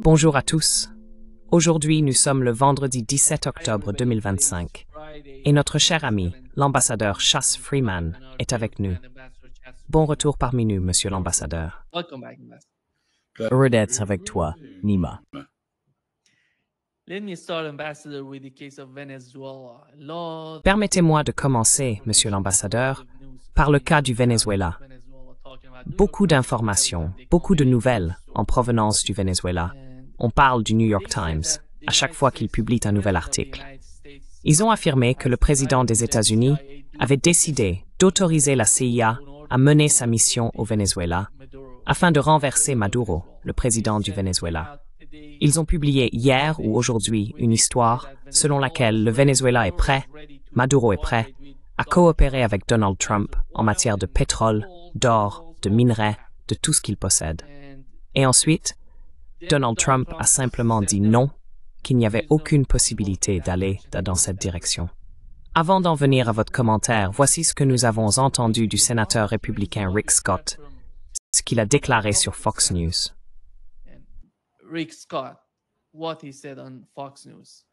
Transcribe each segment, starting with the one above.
Bonjour à tous. Aujourd'hui, nous sommes le vendredi 17 octobre 2025 et notre cher ami, l'ambassadeur Chas Freeman, est avec nous. Bon retour parmi nous, monsieur l'ambassadeur. Heureux d'être avec toi, Nima. Permettez-moi de commencer, monsieur l'ambassadeur, par le cas du Venezuela. Beaucoup d'informations, beaucoup de nouvelles en provenance du Venezuela. On parle du New York Times à chaque fois qu'ils publient un nouvel article. Ils ont affirmé que le président des États-Unis avait décidé d'autoriser la CIA à mener sa mission au Venezuela afin de renverser Maduro, le président du Venezuela. Ils ont publié hier ou aujourd'hui une histoire selon laquelle le Venezuela est prêt, Maduro est prêt, à coopérer avec Donald Trump en matière de pétrole, d'or, de minerais, de tout ce qu'il possède. Et ensuite, Donald Trump a simplement dit non, qu'il n'y avait aucune possibilité d'aller dans cette direction. Avant d'en venir à votre commentaire, voici ce que nous avons entendu du sénateur républicain Rick Scott, ce qu'il a déclaré sur Fox News. Rick Scott, what he said on Fox News.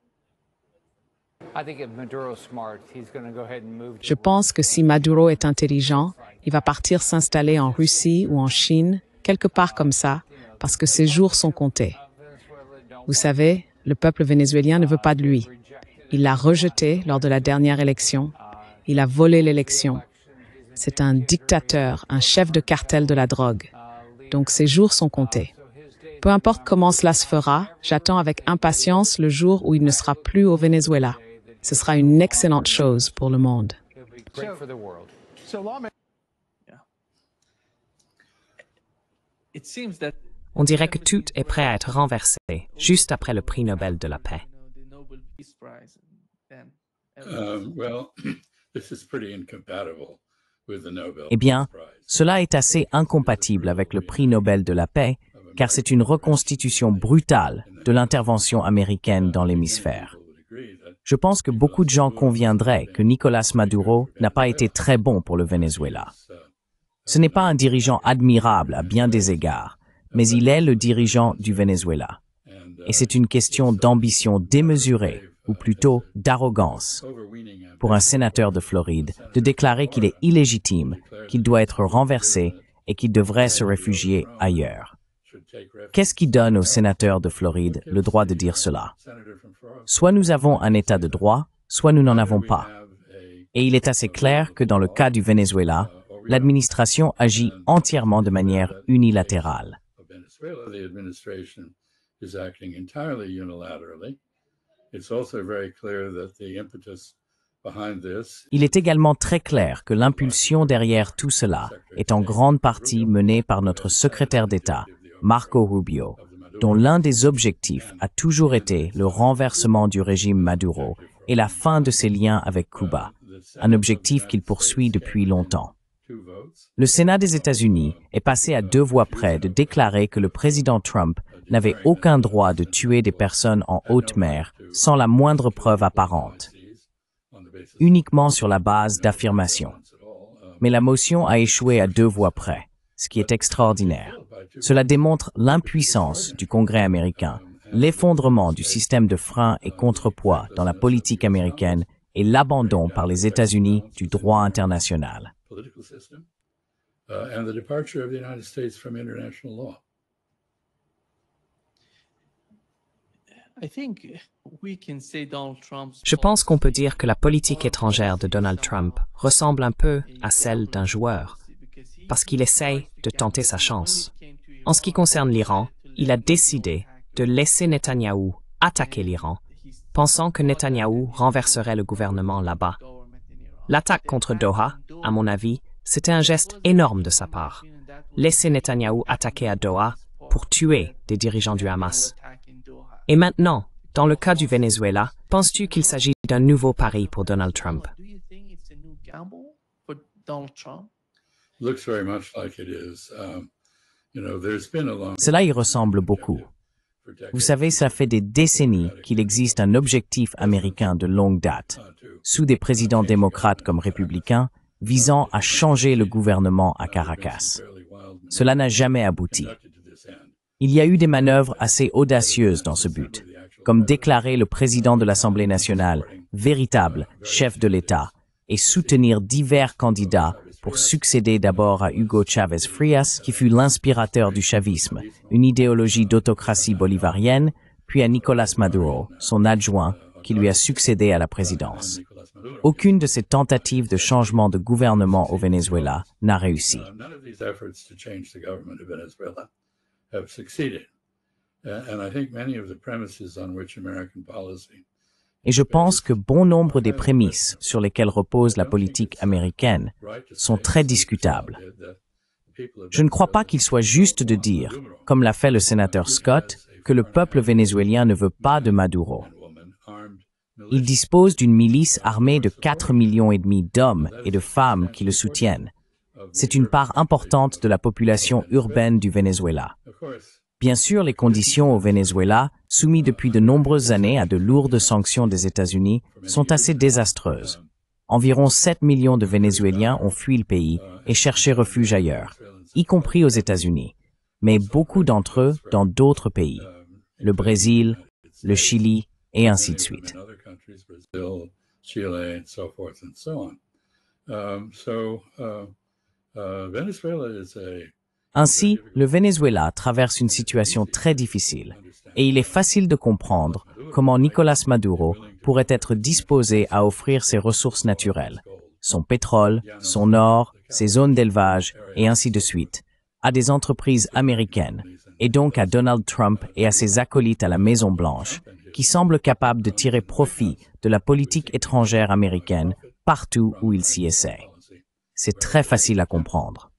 Je pense que si Maduro est intelligent, il va partir s'installer en Russie ou en Chine, quelque part comme ça, parce que ses jours sont comptés. Vous savez, le peuple vénézuélien ne veut pas de lui. Il l'a rejeté lors de la dernière élection. Il a volé l'élection. C'est un dictateur, un chef de cartel de la drogue. Donc ses jours sont comptés. Peu importe comment cela se fera, j'attends avec impatience le jour où il ne sera plus au Venezuela. Ce sera une excellente chose pour le monde. On dirait que tout est prêt à être renversé juste après le prix Nobel de la paix. Eh bien, cela est assez incompatible avec le prix Nobel de la paix, car c'est une reconstitution brutale de l'intervention américaine dans l'hémisphère. Je pense que beaucoup de gens conviendraient que Nicolás Maduro n'a pas été très bon pour le Venezuela. Ce n'est pas un dirigeant admirable à bien des égards, mais il est le dirigeant du Venezuela. Et c'est une question d'ambition démesurée, ou plutôt d'arrogance, pour un sénateur de Floride de déclarer qu'il est illégitime, qu'il doit être renversé et qu'il devrait se réfugier ailleurs. Qu'est-ce qui donne au sénateur de Floride le droit de dire cela? Soit nous avons un État de droit, soit nous n'en avons pas. Et il est assez clair que dans le cas du Venezuela, l'administration agit entièrement de manière unilatérale. Il est également très clair que l'impulsion derrière tout cela est en grande partie menée par notre secrétaire d'État, Marco Rubio, dont l'un des objectifs a toujours été le renversement du régime Maduro et la fin de ses liens avec Cuba, un objectif qu'il poursuit depuis longtemps. Le Sénat des États-Unis est passé à 2 voix près de déclarer que le président Trump n'avait aucun droit de tuer des personnes en haute mer sans la moindre preuve apparente, uniquement sur la base d'affirmations. Mais la motion a échoué à 2 voix près, ce qui est extraordinaire. Cela démontre l'impuissance du Congrès américain, l'effondrement du système de frein et contrepoids dans la politique américaine et l'abandon par les États-Unis du droit international. Je pense qu'on peut dire que la politique étrangère de Donald Trump ressemble un peu à celle d'un joueur, parce qu'il essaye de tenter sa chance. En ce qui concerne l'Iran, il a décidé de laisser Netanyahou attaquer l'Iran, pensant que Netanyahou renverserait le gouvernement là-bas. L'attaque contre Doha, à mon avis, c'était un geste énorme de sa part. Laisser Netanyahou attaquer à Doha pour tuer des dirigeants du Hamas. Et maintenant, dans le cas du Venezuela, penses-tu qu'il s'agit d'un nouveau pari pour Donald Trump? Cela y ressemble beaucoup. Vous savez, ça fait des décennies qu'il existe un objectif américain de longue date, sous des présidents démocrates comme républicains, visant à changer le gouvernement à Caracas. Cela n'a jamais abouti. Il y a eu des manœuvres assez audacieuses dans ce but, comme déclarer le président de l'Assemblée nationale véritable chef de l'État et soutenir divers candidats pour succéder d'abord à Hugo Chávez Frías, qui fut l'inspirateur du chavisme, une idéologie d'autocratie bolivarienne, puis à Nicolás Maduro, son adjoint, qui lui a succédé à la présidence. Aucune de ces tentatives de changement de gouvernement au Venezuela n'a réussi. None of these efforts to change the government of Venezuela have succeeded. And I think many of the premises on which American policy Et je pense que bon nombre des prémices sur lesquelles repose la politique américaine sont très discutables. Je ne crois pas qu'il soit juste de dire, comme l'a fait le sénateur Scott, que le peuple vénézuélien ne veut pas de Maduro. Il dispose d'une milice armée de 4,5 millions d'hommes et de femmes qui le soutiennent. C'est une part importante de la population urbaine du Venezuela. Bien sûr, les conditions au Venezuela, soumis depuis de nombreuses années à de lourdes sanctions des États-Unis, sont assez désastreuses. Environ 7 millions de Vénézuéliens ont fui le pays et cherché refuge ailleurs, y compris aux États-Unis, mais beaucoup d'entre eux dans d'autres pays, le Brésil, le Chili et ainsi de suite. Ainsi, le Venezuela traverse une situation très difficile et il est facile de comprendre comment Nicolás Maduro pourrait être disposé à offrir ses ressources naturelles, son pétrole, son or, ses zones d'élevage et ainsi de suite, à des entreprises américaines et donc à Donald Trump et à ses acolytes à la Maison-Blanche qui semblent capables de tirer profit de la politique étrangère américaine partout où ils s'y essaient. C'est très facile à comprendre.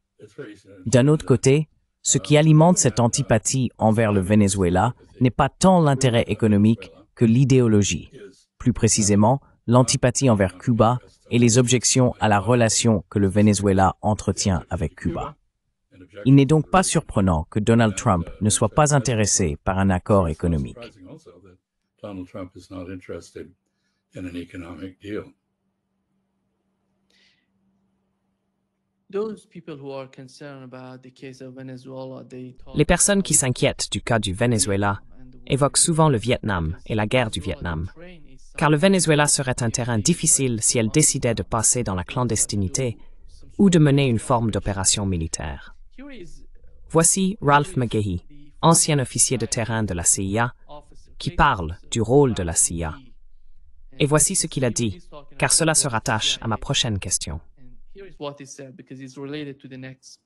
D'un autre côté, ce qui alimente cette antipathie envers le Venezuela n'est pas tant l'intérêt économique que l'idéologie. Plus précisément, l'antipathie envers Cuba et les objections à la relation que le Venezuela entretient avec Cuba. Il n'est donc pas surprenant que Donald Trump ne soit pas intéressé par un accord économique. Les personnes qui s'inquiètent du cas du Venezuela évoquent souvent le Vietnam et la guerre du Vietnam, car le Venezuela serait un terrain difficile si elle décidait de passer dans la clandestinité ou de mener une forme d'opération militaire. Voici Ralph McGahey, ancien officier de terrain de la CIA, qui parle du rôle de la CIA. Et voici ce qu'il a dit, car cela se rattache à ma prochaine question. Here is what he said because it's related to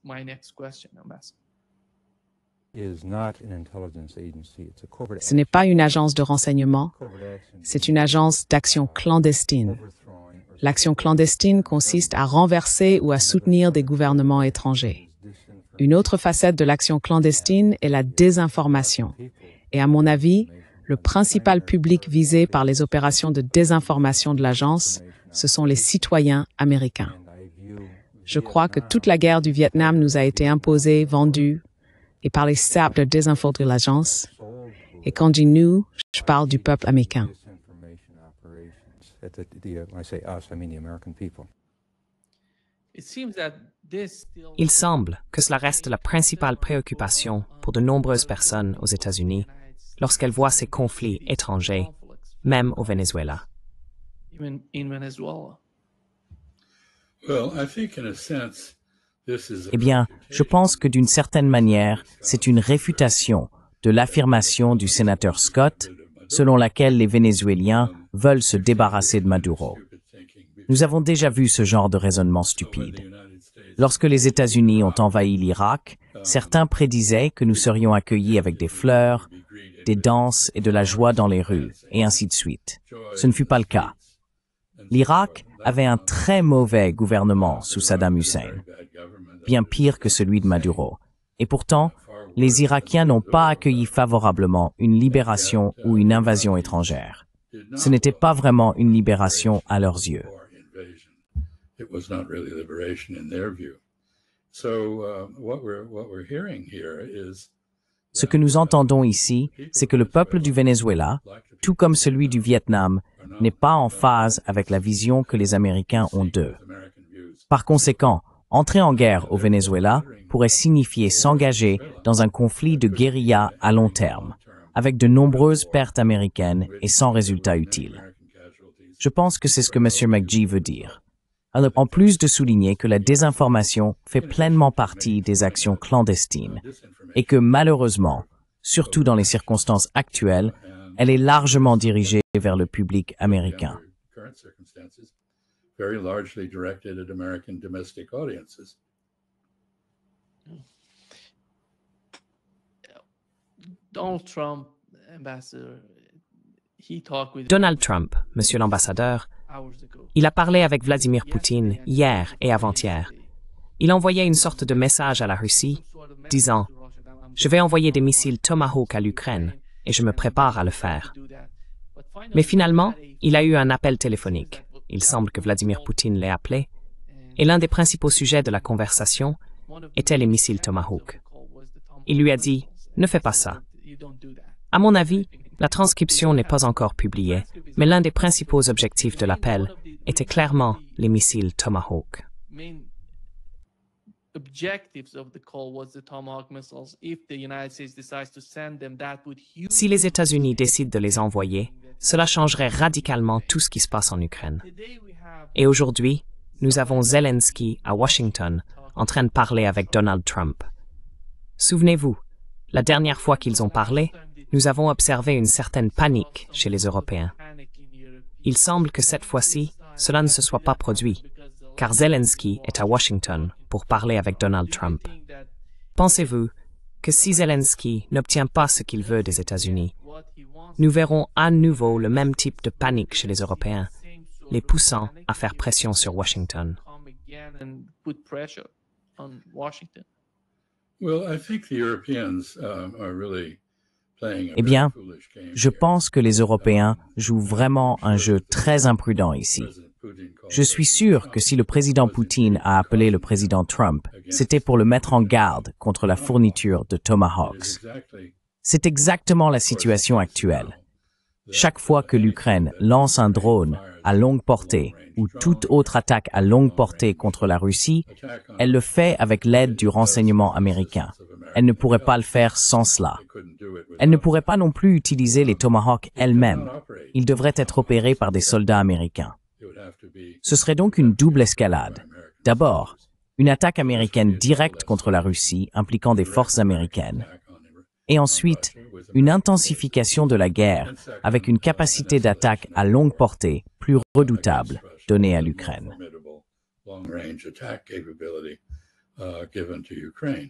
my next question, Ambassador. Ce n'est pas une agence de renseignement, c'est une agence d'action clandestine. L'action clandestine consiste à renverser ou à soutenir des gouvernements étrangers. Une autre facette de l'action clandestine est la désinformation. Et à mon avis, le principal public visé par les opérations de désinformation de l'agence, ce sont les citoyens américains. Je crois que toute la guerre du Vietnam nous a été imposée, vendue, et par les cercles de désinfo de l'agence. Et quand je dis nous, je parle du peuple américain. Il semble que cela reste la principale préoccupation pour de nombreuses personnes aux États-Unis lorsqu'elles voient ces conflits étrangers, même au Venezuela. Eh bien, je pense que d'une certaine manière, c'est une réfutation de l'affirmation du sénateur Scott, selon laquelle les Vénézuéliens veulent se débarrasser de Maduro. Nous avons déjà vu ce genre de raisonnement stupide. Lorsque les États-Unis ont envahi l'Irak, certains prédisaient que nous serions accueillis avec des fleurs, des danses et de la joie dans les rues, et ainsi de suite. Ce ne fut pas le cas. L'Irak avait un très mauvais gouvernement sous Saddam Hussein, bien pire que celui de Maduro. Et pourtant, les Irakiens n'ont pas accueilli favorablement une libération ou une invasion étrangère. Ce n'était pas vraiment une libération à leurs yeux. Ce que nous entendons ici, c'est que le peuple du Venezuela, tout comme celui du Vietnam, n'est pas en phase avec la vision que les Américains ont d'eux. Par conséquent, Entrer en guerre au Venezuela pourrait signifier s'engager dans un conflit de guérilla à long terme, avec de nombreuses pertes américaines et sans résultat utile. Je pense que c'est ce que M. McGee veut dire. En plus de souligner que la désinformation fait pleinement partie des actions clandestines et que malheureusement, surtout dans les circonstances actuelles, elle est largement dirigée vers le public américain. Very largely directed at American domestic audiences. Donald Trump, ambassador, he talked with Donald Trump, monsieur l'ambassadeur, hours ago. il a parlé avec Vladimir Poutine hier et avant-hier. Il envoyait une sorte de message à la Russie, disant « Je vais envoyer des missiles Tomahawk à l'Ukraine et je me prépare à le faire. » Mais finalement, il a eu un appel téléphonique. Il semble que Vladimir Poutine l'ait appelé. Et l'un des principaux sujets de la conversation était les missiles Tomahawk. Il lui a dit « Ne fais pas ça. » À mon avis, la transcription n'est pas encore publiée, mais l'un des principaux objectifs de l'appel était clairement les missiles Tomahawk. Main objectives of the call was the Tomahawk missiles. If the United States decides to send them, that would Si les États-Unis décident de les envoyer, cela changerait radicalement tout ce qui se passe en Ukraine. Today we have Et aujourd'hui, nous avons Zelensky à Washington en train de parler avec Donald Trump. Souvenez-vous, la dernière fois qu'ils ont parlé, nous avons observé une certaine panique chez les Européens. panic in Europe. Il semble que cette fois-ci, cela ne se soit pas produit, car Zelensky est à Washington pour parler avec Donald Trump. Think that Pensez-vous que si Zelensky n'obtient pas ce qu'il veut des États-Unis, what he wants nous verrons à nouveau le même type de panique chez les Européens, same sort les of poussant panic à faire pression sur Washington. come again and put pressure on Washington. Well, I think the Europeans are really playing a Eh bien, very foolish game Je here. pense que les Européens jouent vraiment un jeu très imprudent ici. President Putin called Je suis sûr que si le président Poutine a appelé le président Trump, c'était pour le mettre en garde contre la fourniture de Tomahawks. exactly C'est exactement la situation actuelle. Chaque fois que l'Ukraine lance un drone à longue portée ou toute autre attaque à longue portée contre la Russie, attack on elle le fait avec l'aide du renseignement américain. Elle ne pourrait pas le faire sans cela. couldn't do it Elle ne pourrait pas non plus utiliser les Tomahawks elle-même. without operate. Ils devraient être opérés par des soldats américains. It would have to be Ce serait donc une double escalade. D'abord, une attaque américaine directe contre la Russie impliquant des forces américaines. attack on Iran. Et ensuite, une intensification de la guerre avec une capacité d'attaque à longue portée plus redoutable donnée à l'Ukraine. Formidable long-range attack capability given to Ukraine.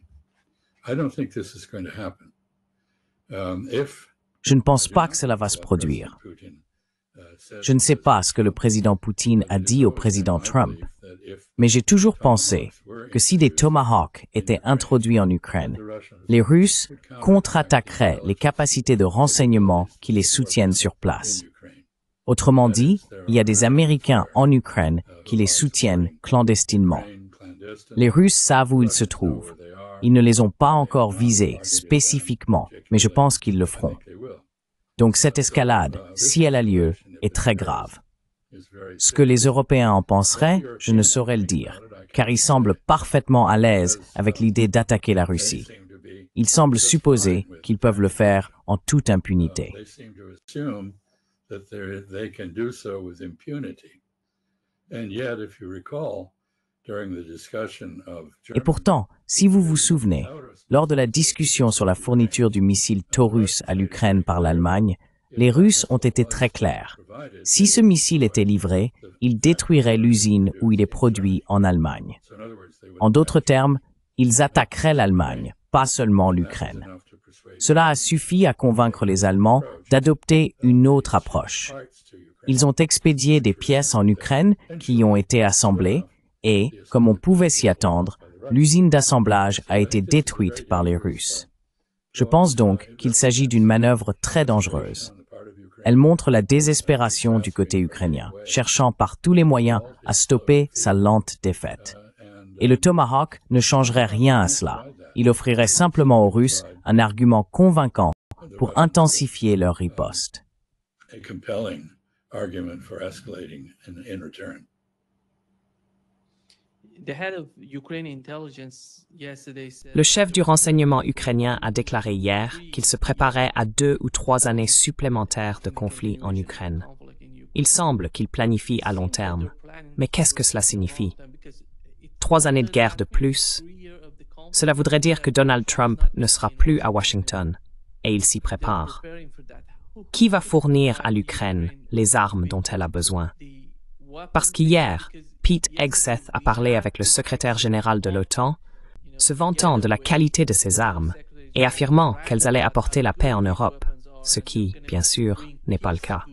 I don't think this is going to happen. If Je ne pense pas que cela va se produire. Putin says Je ne sais pas ce que le président Poutine a dit au président Trump, that if mais j'ai toujours pensé que si des Tomahawks étaient introduits en Ukraine, les Russes contre-attaqueraient les capacités de renseignement qui les soutiennent sur place. Ukraine Autrement dit, il y a des Américains en Ukraine qui les soutiennent clandestinement. clandestine, Les Russes savent où ils se trouvent. Ils ne les ont pas encore visés spécifiquement, mais je pense qu'ils le feront. they will. Donc cette escalade, si elle a lieu, est très grave. Is very Ce que les Européens en penseraient, je ne saurais le dire, car ils semblent parfaitement à l'aise avec l'idée d'attaquer la Russie. seem to be Ils semblent supposer qu'ils peuvent le faire en toute impunité. they seem to assume that they can do so with impunity. And yet, if you recall, during the discussion of Et pourtant, si vous vous souvenez, lors de la discussion sur la fourniture du missile Taurus à l'Ukraine par l'Allemagne, les Russes ont été très clairs. Si ce missile était livré, il détruirait l'usine où il est produit en Allemagne. so in other words, they would En d'autres termes, ils attaqueraient l'Allemagne, pas seulement l'Ukraine. enough to persuade Cela a suffi à convaincre les Allemands d'adopter une autre approche. parts to Ukraine. Ils ont expédié des pièces en Ukraine qui ont été assemblées et, comme on pouvait s'y attendre, l'usine d'assemblage a été détruite par les Russes. Je pense donc qu'il s'agit d'une manœuvre très dangereuse. On the part of Ukraine, Elle montre la désespération du côté ukrainien, cherchant par tous les moyens à stopper sa lente défaite. Et le Tomahawk ne changerait rien à cela. Il offrirait simplement aux Russes un argument convaincant pour intensifier leur riposte. a compelling argument for escalating in return. The head of Ukrainian intelligence yesterday said Le chef du renseignement ukrainien a déclaré hier qu'il se préparait à 2 ou 3 années supplémentaires de conflit en Ukraine. Il semble qu'il planifie à long terme. Mais qu'est-ce que cela signifie? 3 années de guerre de plus? Cela voudrait dire que Donald Trump ne sera plus à Washington, et il s'y prépare. Qui va fournir à l'Ukraine les armes dont elle a besoin? Parce qu'hier, Pete Hegseth a parlé avec le secrétaire général de l'OTAN, se vantant de la qualité de ces armes et affirmant qu'elles allaient apporter la paix en Europe, ce qui, bien sûr, n'est pas le cas.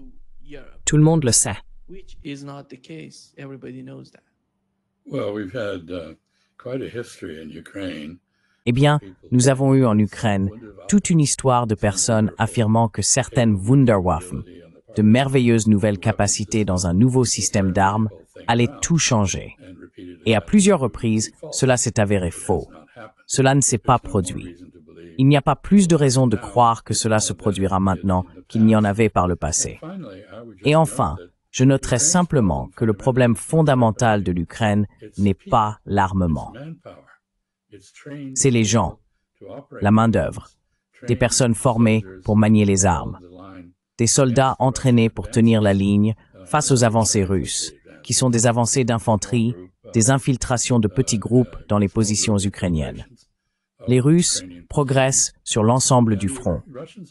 Tout le monde le sait. which is not the case. Everybody knows that. Well, we've had quite a history in Ukraine. Eh bien, nous avons eu en Ukraine toute une histoire de personnes affirmant que certaines Wunderwaffen, de merveilleuses nouvelles capacités dans un nouveau système d'armes, allaient tout changer. Et à plusieurs reprises, cela s'est avéré faux. Cela ne s'est pas produit. Il n'y a pas plus de raison de croire que cela se produira maintenant qu'il n'y en avait par le passé. Et enfin, je noterai simplement que le problème fondamental de l'Ukraine n'est pas l'armement. C'est les gens, la main-d'œuvre, des personnes formées pour manier les armes, des soldats entraînés pour tenir la ligne face aux avancées russes, qui sont des avancées d'infanterie, des infiltrations de petits groupes dans les positions ukrainiennes. Les Russes progressent sur l'ensemble du front,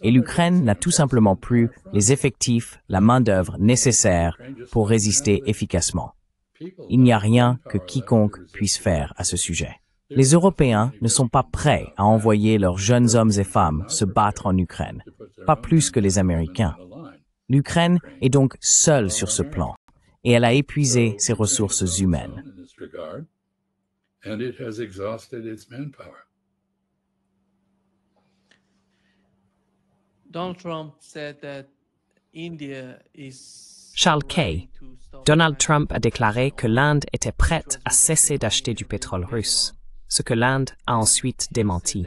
et l'Ukraine n'a tout simplement plus les effectifs, la main-d'œuvre nécessaire pour résister efficacement. Il n'y a rien que quiconque puisse faire à ce sujet. Les Européens ne sont pas prêts à envoyer leurs jeunes hommes et femmes se battre en Ukraine, pas plus que les Américains. L'Ukraine est donc seule sur ce plan, et elle a épuisé ses ressources humaines. Donald Trump said that India is Charles Kay. Donald Trump a déclaré que l'Inde était prête à cesser d'acheter du pétrole russe, ce que l'Inde a ensuite démenti.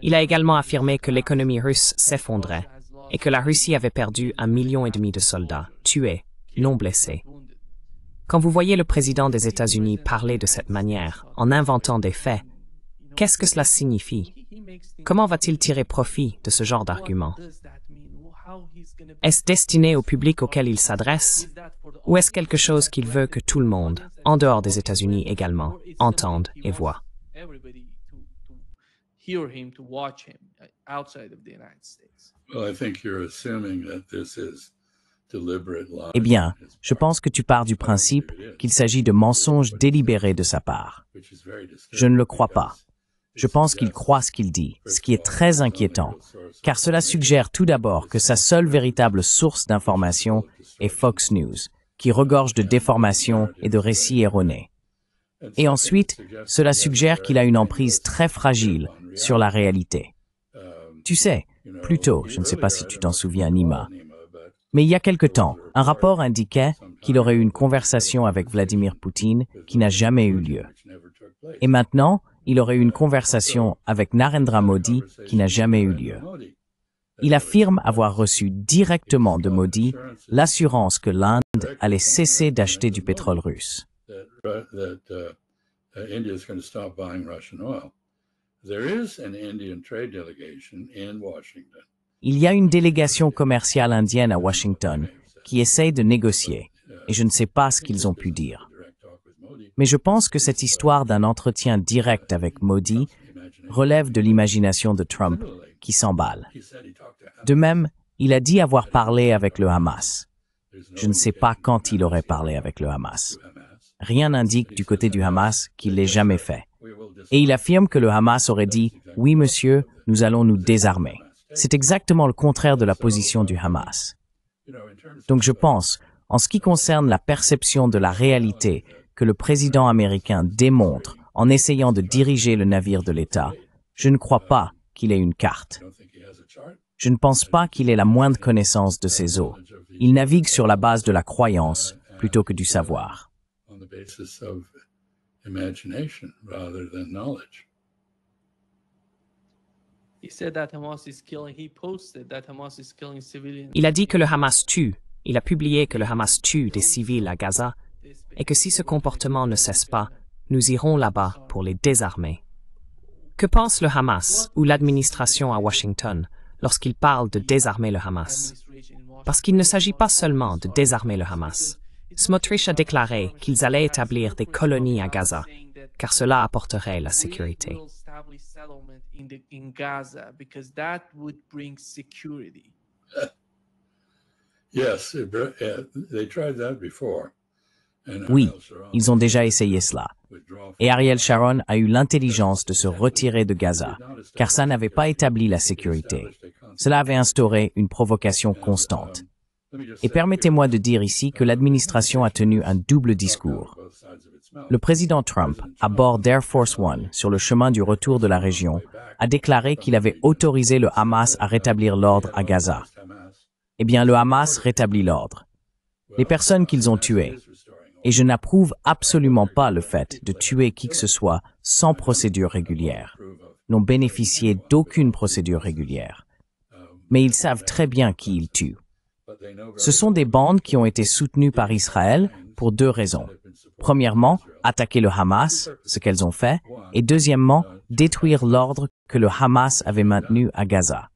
Il a également affirmé que l'économie russe s'effondrait et que la Russie avait perdu 1,5 million de soldats, tués, non blessés. Quand vous voyez le président des États-Unis parler de cette manière, en inventant des faits, qu'est-ce que cela signifie? Comment va-t-il tirer profit de ce genre d'argument? Est-ce destiné au public auquel il s'adresse, ou est-ce quelque chose qu'il veut que tout le monde, en dehors des États-Unis également, entende et voit? Eh bien, je pense que tu pars du principe qu'il s'agit de mensonges délibérés de sa part. Je ne le crois pas. Je pense qu'il croit ce qu'il dit, ce qui est très inquiétant, car cela suggère tout d'abord que sa seule véritable source d'information est Fox News, qui regorge de déformations et de récits erronés. Et ensuite, cela suggère qu'il a une emprise très fragile sur la réalité. Tu sais, plus tôt, je ne sais pas si tu t'en souviens, Nima, mais il y a quelque temps, un rapport indiquait qu'il aurait eu une conversation avec Vladimir Poutine qui n'a jamais eu lieu. Et maintenant, il aurait eu une conversation avec Narendra Modi qui n'a jamais eu lieu. Il affirme avoir reçu directement de Modi l'assurance que l'Inde allait cesser d'acheter du pétrole russe. Il y a une délégation commerciale indienne à Washington qui essaye de négocier, et je ne sais pas ce qu'ils ont pu dire. Mais je pense que cette histoire d'un entretien direct avec Modi relève de l'imagination de Trump, qui s'emballe. De même, il a dit avoir parlé avec le Hamas. Je ne sais pas quand il aurait parlé avec le Hamas. Rien n'indique du côté du Hamas qu'il l'ait jamais fait. Et il affirme que le Hamas aurait dit « Oui, monsieur, nous allons nous désarmer ». C'est exactement le contraire de la position du Hamas. Donc je pense, en ce qui concerne la perception de la réalité que le président américain démontre en essayant de diriger le navire de l'État, je ne crois pas qu'il ait une carte. Je ne pense pas qu'il ait la moindre connaissance de ses eaux. Il navigue sur la base de la croyance plutôt que du savoir. Il a dit que le Hamas tue. Il a publié que le Hamas tue des civils à Gaza et que si ce comportement ne cesse pas, nous irons là-bas pour les désarmer. Que pense le Hamas ou l'administration à Washington lorsqu'il parle de désarmer le Hamas? Parce qu'il ne s'agit pas seulement de désarmer le Hamas. Smotrich a déclaré qu'ils allaient établir des colonies à Gaza, car cela apporterait la sécurité. Oui, ils ont déjà essayé cela. Et Ariel Sharon a eu l'intelligence de se retirer de Gaza, car ça n'avait pas établi la sécurité. Cela avait instauré une provocation constante. Et permettez-moi de dire ici que l'administration a tenu un double discours. Le président Trump, à bord d'Air Force One, sur le chemin du retour de la région, a déclaré qu'il avait autorisé le Hamas à rétablir l'ordre à Gaza. Eh bien, le Hamas rétablit l'ordre. Les personnes qu'ils ont tuées. Et je n'approuve absolument pas le fait de tuer qui que ce soit sans procédure régulière, n'ont bénéficié d'aucune procédure régulière. Mais ils savent très bien qui ils tuent. Ce sont des bandes qui ont été soutenues par Israël pour deux raisons. Premièrement, attaquer le Hamas, ce qu'elles ont fait, et deuxièmement, détruire l'ordre que le Hamas avait maintenu à Gaza.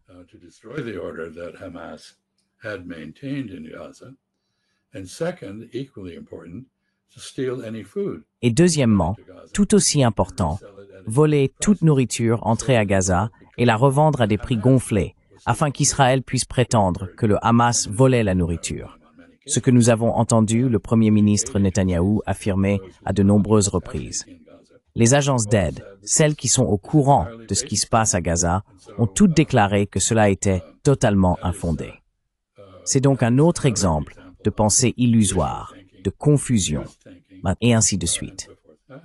Et deuxièmement, tout aussi important, voler toute nourriture entrée à Gaza et la revendre à des prix gonflés, afin qu'Israël puisse prétendre que le Hamas volait la nourriture. Ce que nous avons entendu le Premier ministre Netanyahou affirmer à de nombreuses reprises. Les agences d'aide, celles qui sont au courant de ce qui se passe à Gaza, ont toutes déclaré que cela était totalement infondé. C'est donc un autre exemple de pensée illusoire, de confusion, et ainsi de suite.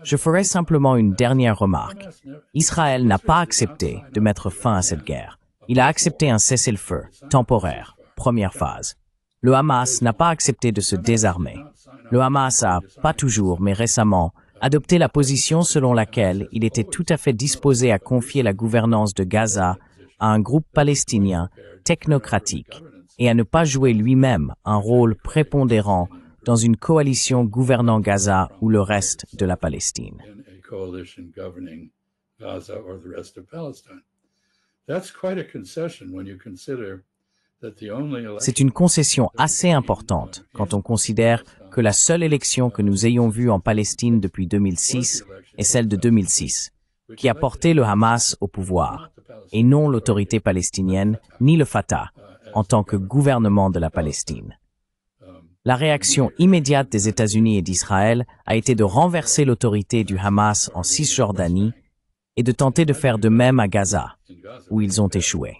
Je ferai simplement une dernière remarque. Israël n'a pas accepté de mettre fin à cette guerre. Il a accepté un cessez-le-feu, temporaire, première phase. Le Hamas n'a pas accepté de se désarmer. Le Hamas a, pas toujours, mais récemment, adopté la position selon laquelle il était tout à fait disposé à confier la gouvernance de Gaza à un groupe palestinien technocratique et à ne pas jouer lui-même un rôle prépondérant dans une coalition gouvernant Gaza ou le reste de la Palestine. C'est une concession assez importante quand on considère que la seule élection que nous ayons vue en Palestine depuis 2006 est celle de 2006, qui a porté le Hamas au pouvoir, et non l'autorité palestinienne ni le Fatah en tant que gouvernement de la Palestine. La réaction immédiate des États-Unis et d'Israël a été de renverser l'autorité du Hamas en Cisjordanie et de tenter de faire de même à Gaza, où ils ont échoué.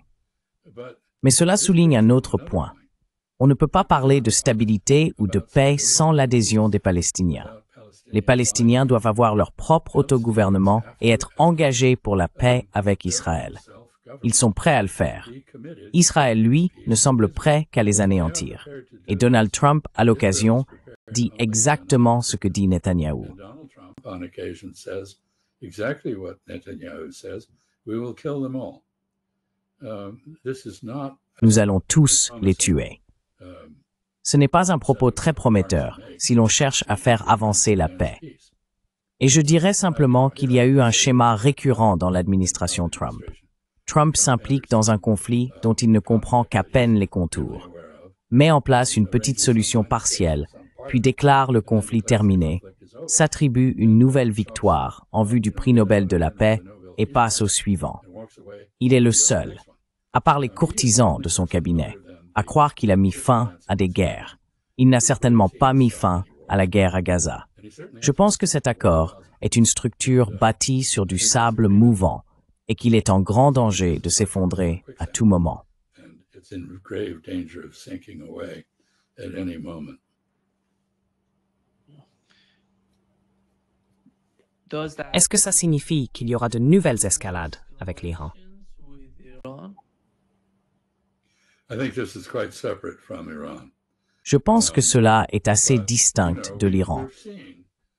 Mais cela souligne un autre point. On ne peut pas parler de stabilité ou de paix sans l'adhésion des Palestiniens. Les Palestiniens doivent avoir leur propre autogouvernement et être engagés pour la paix avec Israël. Ils sont prêts à le faire. Israël, lui, ne semble prêt qu'à les anéantir. Et Donald Trump, à l'occasion, dit exactement ce que dit Netanyahou. Nous allons tous les tuer. Ce n'est pas un propos très prometteur si l'on cherche à faire avancer la paix. Et je dirais simplement qu'il y a eu un schéma récurrent dans l'administration Trump. Trump s'implique dans un conflit dont il ne comprend qu'à peine les contours, met en place une petite solution partielle, puis déclare le conflit terminé, s'attribue une nouvelle victoire en vue du prix Nobel de la paix et passe au suivant. Il est le seul, à part les courtisans de son cabinet, à croire qu'il a mis fin à des guerres. Il n'a certainement pas mis fin à la guerre à Gaza. Je pense que cet accord est une structure bâtie sur du sable mouvant et qu'il est en grand danger de s'effondrer à tout moment. Est-ce que ça signifie qu'il y aura de nouvelles escalades avec l'Iran? Je pense que cela est assez distinct de l'Iran.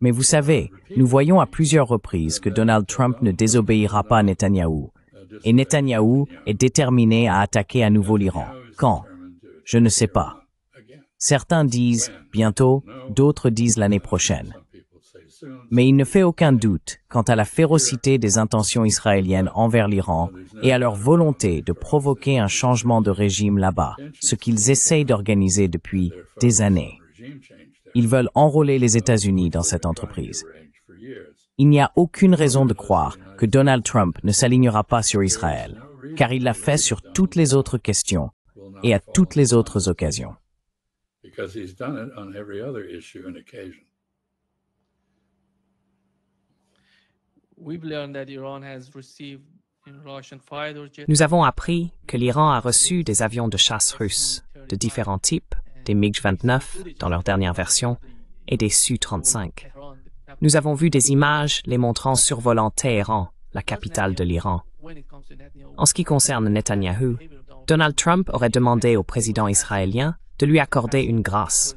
Mais vous savez, nous voyons à plusieurs reprises que Donald Trump ne désobéira pas à Netanyahou. Et Netanyahou est déterminé à attaquer à nouveau l'Iran. Quand? Je ne sais pas. Certains disent bientôt, d'autres disent l'année prochaine. Mais il ne fait aucun doute quant à la férocité des intentions israéliennes envers l'Iran et à leur volonté de provoquer un changement de régime là-bas, ce qu'ils essayent d'organiser depuis des années. Ils veulent enrôler les États-Unis dans cette entreprise. Il n'y a aucune raison de croire que Donald Trump ne s'alignera pas sur Israël, car il l'a fait sur toutes les autres questions et à toutes les autres occasions. Because he's done it on every other issue and occasion. We've learned that Iran has received Russian fighter jets. Nous avons appris que l'Iran a reçu des avions de chasse russes de différents types, des MiG-29 dans leur dernière version et des Su-35. Nous avons vu des images les montrant survolant Téhéran, la capitale de l'Iran. En ce qui concerne Netanyahou, Donald Trump aurait demandé au président israélien de lui accorder une grâce.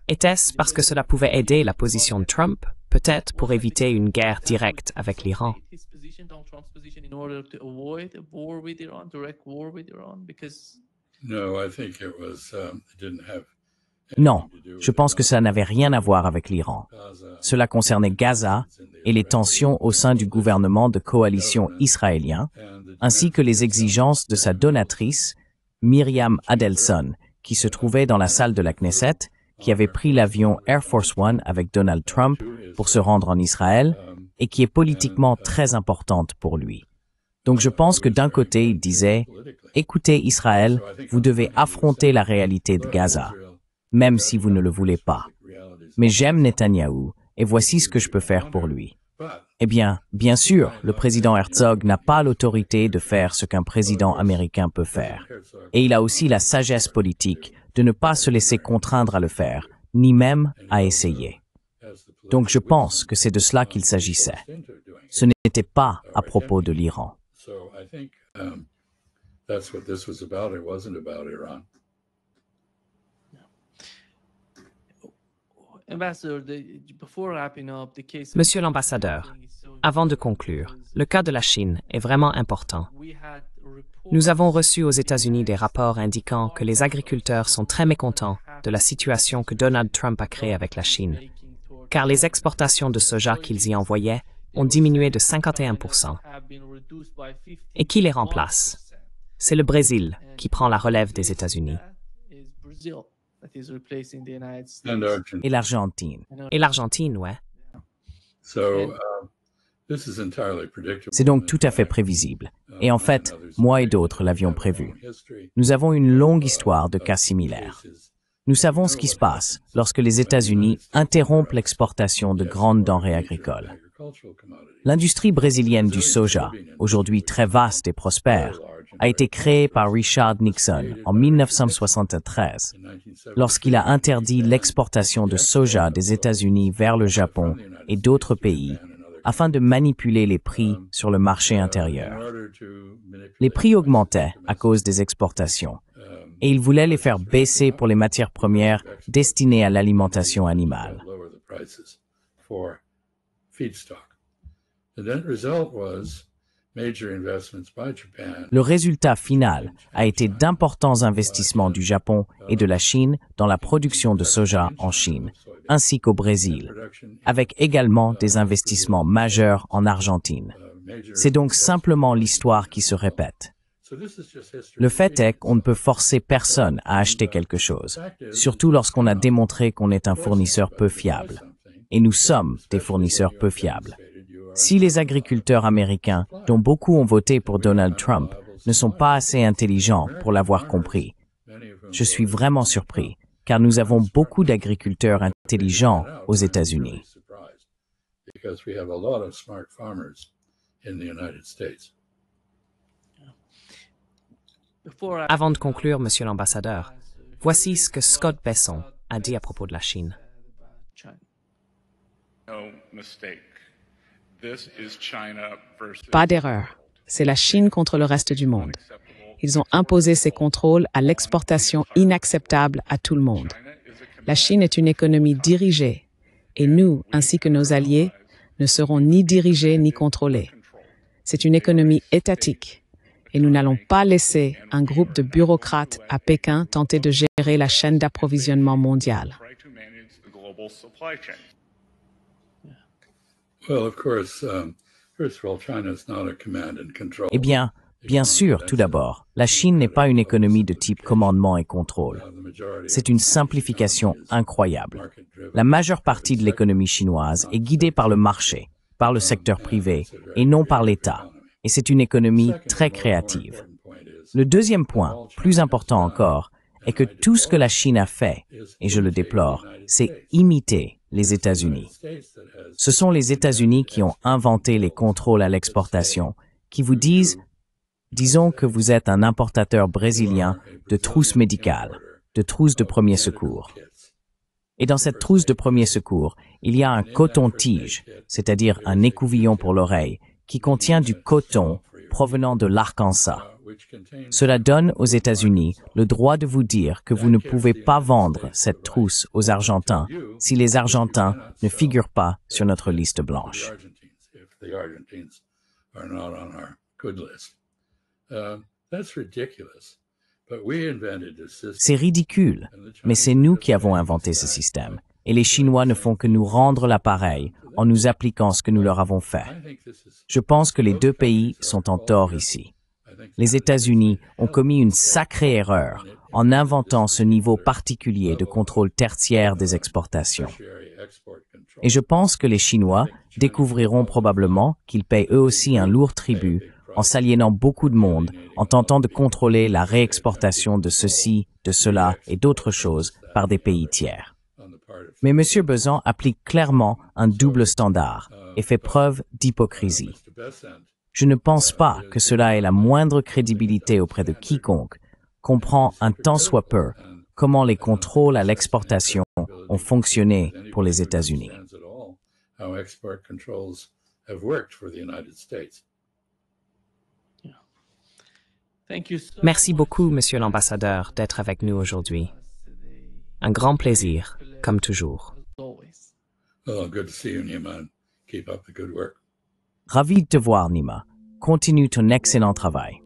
Était-ce parce que cela pouvait aider la position de Trump, peut-être pour éviter une guerre directe avec l'Iran? No, I think it was, it didn't have Non, je pense que ça n'avait rien à voir avec l'Iran. Cela concernait Gaza et les tensions au sein du gouvernement de coalition israélien, ainsi que les exigences de sa donatrice, Myriam Adelson, qui se trouvait dans la salle de la Knesset, qui avait pris l'avion Air Force One avec Donald Trump pour se rendre en Israël et qui est politiquement très importante pour lui. Donc je pense que d'un côté, il disait « Écoutez Israël, vous devez affronter la réalité de Gaza, même si vous ne le voulez pas. Mais j'aime Netanyahou et voici ce que je peux faire pour lui. » Eh bien, bien sûr, le président Herzog n'a pas l'autorité de faire ce qu'un président américain peut faire. Et il a aussi la sagesse politique de ne pas se laisser contraindre à le faire, ni même à essayer. Donc je pense que c'est de cela qu'il s'agissait. Ce n'était pas à propos de l'Iran. So I think that's what this was about. It wasn't about Iran. Monsieur l'ambassadeur, avant de conclure, le cas de la Chine est vraiment important. Nous avons reçu aux États-Unis des rapports indiquant que les agriculteurs sont très mécontents de la situation que Donald Trump a créée avec la Chine, car les exportations de soja qu'ils y envoyaient ont diminué de 51%. Et qui les remplace? C'est le Brésil qui prend la relève des États-Unis. Et l'Argentine. Et l'Argentine, ouais. So this is entirely predictable. C'est donc tout à fait prévisible. Et en fait, moi et d'autres l'avions prévu. Nous avons une longue histoire de cas similaires. Nous savons ce qui se passe lorsque les États-Unis interrompent l'exportation de grandes denrées agricoles. L'industrie brésilienne du soja, aujourd'hui très vaste et prospère, a été créée par Richard Nixon en 1973, lorsqu'il a interdit l'exportation de soja des États-Unis vers le Japon et d'autres pays, afin de manipuler les prix sur le marché intérieur. Les prix augmentaient à cause des exportations, et il voulait les faire baisser pour les matières premières destinées à l'alimentation animale. Le résultat final a été d'importants investissements du Japon et de la Chine dans la production de soja en Chine, ainsi qu'au Brésil, avec également des investissements majeurs en Argentine. C'est donc simplement l'histoire qui se répète. Le fait est qu'on ne peut forcer personne à acheter quelque chose, surtout lorsqu'on a démontré qu'on est un fournisseur peu fiable. Et nous sommes des fournisseurs peu fiables. Si les agriculteurs américains, dont beaucoup ont voté pour Donald Trump, ne sont pas assez intelligents pour l'avoir compris, je suis vraiment surpris, car nous avons beaucoup d'agriculteurs intelligents aux États-Unis. Avant de conclure, Monsieur l'ambassadeur, voici ce que Scott Besson a dit à propos de la Chine. Pas d'erreur. C'est la Chine contre le reste du monde. Ils ont imposé ces contrôles à l'exportation inacceptable à tout le monde. La Chine est une économie dirigée et nous, ainsi que nos alliés, ne serons ni dirigés ni contrôlés. C'est une économie étatique et nous n'allons pas laisser un groupe de bureaucrates à Pékin tenter de gérer la chaîne d'approvisionnement mondiale. Well, of course, first of all, China is not a command and control. Eh bien sûr, tout d'abord, la Chine n'est pas une économie de type commandement et contrôle. C'est une simplification incroyable. La majeure partie de l'économie chinoise est guidée par le marché, par le secteur privé, et non par l'État. Et c'est une économie très créative. Le deuxième point, plus important encore, est que tout ce que la Chine a fait, et je le déplore, c'est imiter les États-Unis. Ce sont les États-Unis qui ont inventé les contrôles à l'exportation, qui vous disons que vous êtes un importateur brésilien de trousses médicales, de trousses de premier secours. Et dans cette trousse de premier secours, il y a un coton-tige, c'est-à-dire un écouvillon pour l'oreille, qui contient du coton provenant de l'Arkansas. Cela donne aux États-Unis le droit de vous dire que vous ne pouvez pas vendre cette trousse aux Argentins si les Argentins ne figurent pas sur notre liste blanche. C'est ridicule, mais c'est nous qui avons inventé ce système. Et les Chinois ne font que nous rendre l'appareil en nous appliquant ce que nous leur avons fait. Je pense que les deux pays sont en tort ici. Les États-Unis ont commis une sacrée erreur en inventant ce niveau particulier de contrôle tertiaire des exportations. Et je pense que les Chinois découvriront probablement qu'ils paient eux aussi un lourd tribut en s'aliénant beaucoup de monde, en tentant de contrôler la réexportation de ceci, de cela et d'autres choses par des pays tiers. Mais M. Bezan applique clairement un double standard et fait preuve d'hypocrisie. Je ne pense pas que cela ait la moindre crédibilité auprès de quiconque comprend un tant soit peu comment les contrôles à l'exportation ont fonctionné pour les États-Unis. Merci beaucoup, Monsieur l'ambassadeur, d'être avec nous aujourd'hui. Un grand plaisir, comme toujours. Oh, good to see you, Nima. Keep up the good work. Ravi de te voir, Nima. Continue ton excellent travail.